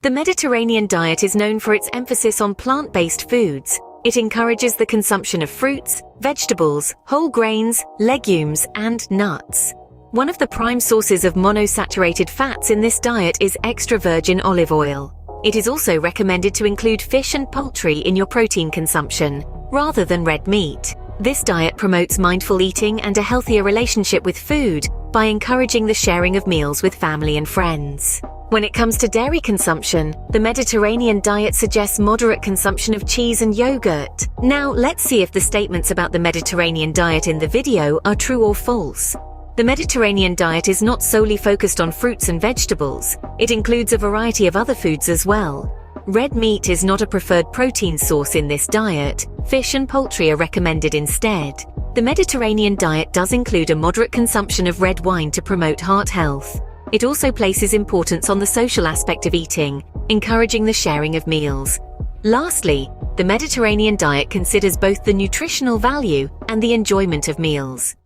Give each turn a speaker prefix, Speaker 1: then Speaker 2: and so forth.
Speaker 1: The Mediterranean diet is known for its emphasis on plant-based foods. It encourages the consumption of fruits, vegetables, whole grains, legumes, and nuts. One of the prime sources of monosaturated fats in this diet is extra virgin olive oil. It is also recommended to include fish and poultry in your protein consumption, rather than red meat. This diet promotes mindful eating and a healthier relationship with food by encouraging the sharing of meals with family and friends. When it comes to dairy consumption, the Mediterranean diet suggests moderate consumption of cheese and yogurt. Now, let's see if the statements about the Mediterranean diet in the video are true or false. The Mediterranean diet is not solely focused on fruits and vegetables. It includes a variety of other foods as well. Red meat is not a preferred protein source in this diet. Fish and poultry are recommended instead. The Mediterranean diet does include a moderate consumption of red wine to promote heart health. It also places importance on the social aspect of eating, encouraging the sharing of meals. Lastly, the Mediterranean diet considers both the nutritional value and the enjoyment of meals.